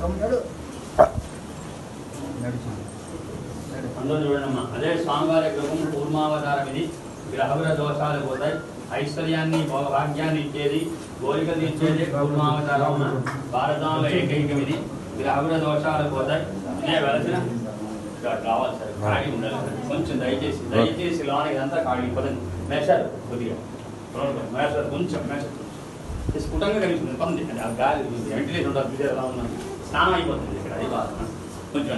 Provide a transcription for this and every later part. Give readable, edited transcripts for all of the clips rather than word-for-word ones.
అందరూ చూడండి. అదే స్వామివారి గృహం కూర్మావతారం ఇది. గ్రహగ్ర దోషాలు పోతాయి, ఐశ్వర్యాన్ని భాగ్యాన్ని ఇచ్చేది, కోరికలు ఇచ్చేది కూర్మావతారం. భారతంలో ఏకైకం ఇది. గ్రహగ్ర దోషాలు పోతాయి. ఇదే వెలసిన రావాలి సార్, ఖాళీ ఉండాలి సార్. కొంచెం దయచేసి లోనికి అంతా ఖాళీ పదండి. మేషారు కొద్దిగా మేషారు, కొంచెం మేషారు స్ఫుటంగా కనిపిస్తుంది. పంది ఆ గాలి వెంటిలేషన్ ఉండాలి. ఎలా ఉన్నాను స్నానం అయిపోతుంది ఇక్కడ, అది బాధ కొంచెం.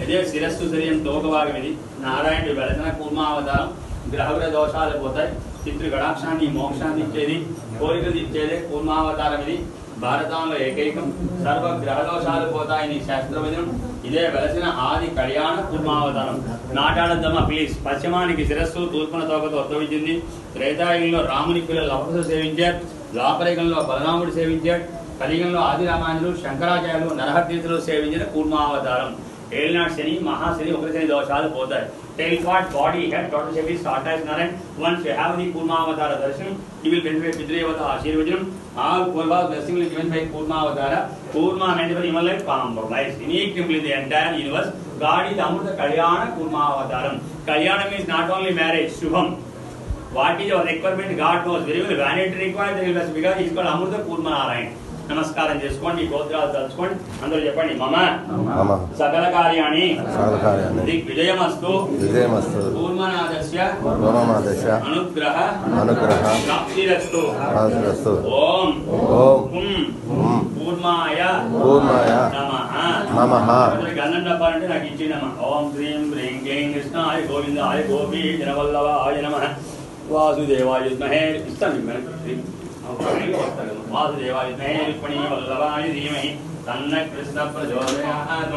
ఇదే శిరస్సు శరీరం తోక భాగం ఇది. నారాయణుడు వెలసిన కూర్మావతారం. గ్రహగ్ర దోషాలు పోతాయి, పితృ గడాక్షాన్ని మోక్షాన్ని ఇచ్చేది, కోరికలు ఇచ్చేది కూర్మావతారం ఇది. భారతంలో ఏకైకం. సర్వ గ్రహ దోషాలు పోతాయని శాస్త్రవిధం. ఇదే వెలసిన ఆది కళ్యాణ కూర్మావతారం. నాటాడద్దమ్మా ప్లీజ్. పశ్చిమానికి శిరస్సు, తూర్పున తోకతో ఉద్భవించింది. త్రేతాయుగంలో రాముని పిల్లలు లవకుశ సేవించారు. ద్వాపరయుగంలో బలరాముడు సేవించాడు. కలియుగంలో ఆది రామానుజులు, శంకరాచార్యులు, నరహతీర్థులు సేవించిన కూర్మావతారం. ఏలినాటి శని, మహాశని, ఒకరి శని దోషాలు పోతాయి. Tail part, body, head, total shape is start as Narayan. Once you have the Kurmavatara darshan, you will benefit Pitrayavata Ashirvajanam. All Kurva blessing will given by Kurmavatara. Kurma meant for human life, compromise. Unique temple in the entire universe. God is Amrita Kalyana Kurmavataram. Kalyana means not only marriage, Shubham. What is your requirement? God knows very well. When it requires, because he is called Amrita Kurma Narayan. నమస్కారం చేసుకోండి, గోత్రాలు తలుచుకోండి. అందరూ చెప్పండి. మమ సకల కార్యాణి దిగ్విజయమస్తు కూర్మనాథస్య అనుగ్రహ ప్రాప్తిరస్తు. ఓం కూర్మాయ నమః. గంధం డబ్బాలంటే నాకు ఇచ్చిందమ్మా. ఓం హ్రీం హ్రీం క్లీం కృష్ణాయ గోవిందాయ గోపీ జనవల్లభాయ నమః. వాసుదేవాయ విద్మహే ఇస్తాను మీకు. వాసుదేవాయ రుక్మిణీ వల్లభాయ ధీమహి తన్న కృష్ణ ప్రచోదయాత్.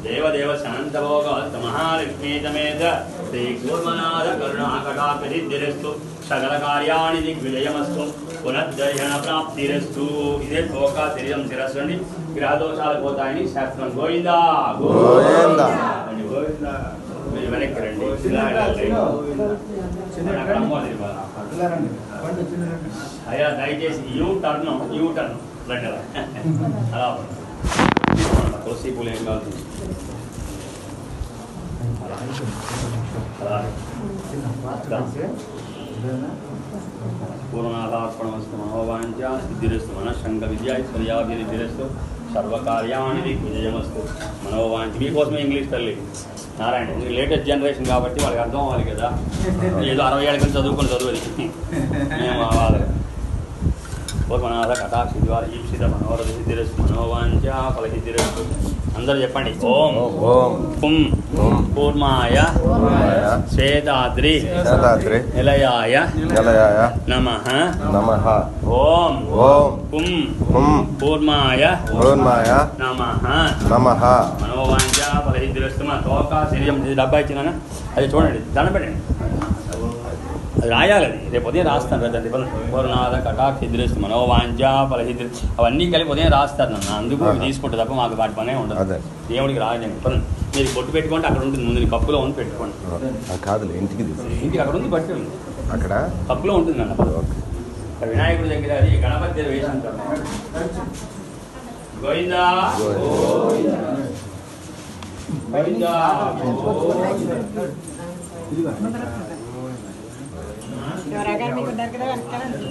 దేవదేవ శాంతభోగాత్ మహాలక్ష్మీ సమేత శ్రీ కూర్మనాథ కరుణాకటాక్షసిద్ధిరస్తు. సకల కార్యాణి దిగ్విజయమస్తు. పునర్దర్శన ప్రాప్తిరస్తు. ఇదే తోక శరీరం శిరస్సు అండి. గ్రహదోషాలు పోతాయని శాస్త్రం. గోవిందా గోవిందా గోవిందా. మీరు వెనక్కి రండి. అయ్యా దయచేసి యూ టర్న్ రండి. అలా తులసి పూలు ఏం కావాలి పూర్ణాదార్పణమస్తు. మనోవాంఛా సిద్ధిరస్తు. మనఃశంక విద్యాైశ్వర్యాభివృద్ధిరస్తు. సర్వకార్యాణి దిగ్విజయమస్తు. మనోవాంఛ. మీకోసమే ఇంగ్లీష్ తల్లి నారాయణ. లేటెస్ట్ జనరేషన్ కాబట్టి వాళ్ళకి అర్థం అవ్వాలి కదా. ఏదో 60 ఏళ్ళ కింద చదువుకుని చదువుది మేము అవ్వాలి. పూర్వనాథ కటాక్షి ద్వారా ఈప్సిత మనోరథ సిద్ధిరస్తు. మనోవాంఛా ఫలసిద్ధిరస్తు. అందరూ చెప్పండి. ఓం కుం కూర్మాయ శ్వేతాద్రి నిలయాయ నమః. ఓం కుం కూర్మాయ నమః. మనోవాంఛా ఫలసిద్ధిరస్తు. మన తోక శరీరం డబ్బా ఇచ్చినా అది చూడండి, దండం పెట్టండి. అది రాయాలి. అది రేపు ఉదయం రాస్తాను కదండి. పూర్ణాథ కటాక్షిద్ధిరస్తు. మనోవాంఛా ఫలసిద్ధి అవన్నీ కలిపి ఉదయం రాస్తారు నన్ను. అందుకు తీసుకుంటే తప్ప మాకు వాటి పనే ఉండదు. దేవుడికి రాయని మీరు బొట్టు పెట్టుకోండి. అక్కడ ఉంటుంది ముందు కప్పులో ఉంది, పెట్టుకోండి. కాదు ఇంటికి అక్కడ ఉంది, బట్టి ఉంది అక్కడ కప్పులో ఉంటుంది అన్న. వినాయకుడి దగ్గర అది గణపతి దగ్గర వేసి అంటారు. గోవిందా గోవిందా. ఎవరైనా మీకు ఉన్నారు కదా వెనకాలండి.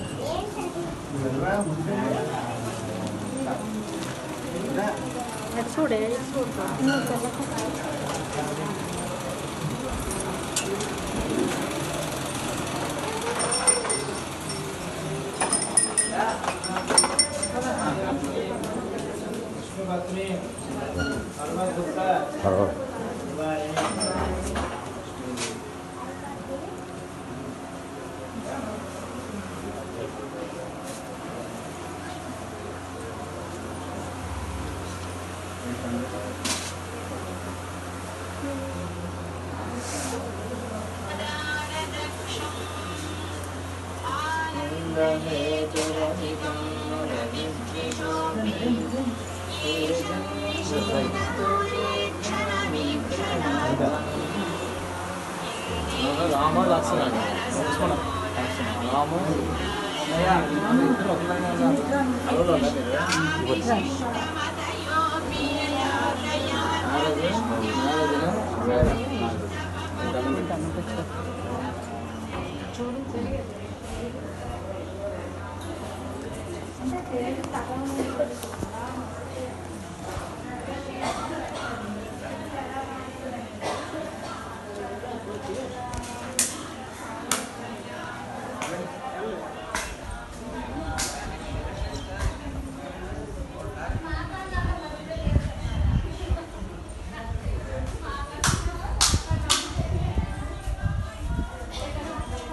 చూడే రామ లక్ష్మణ రాము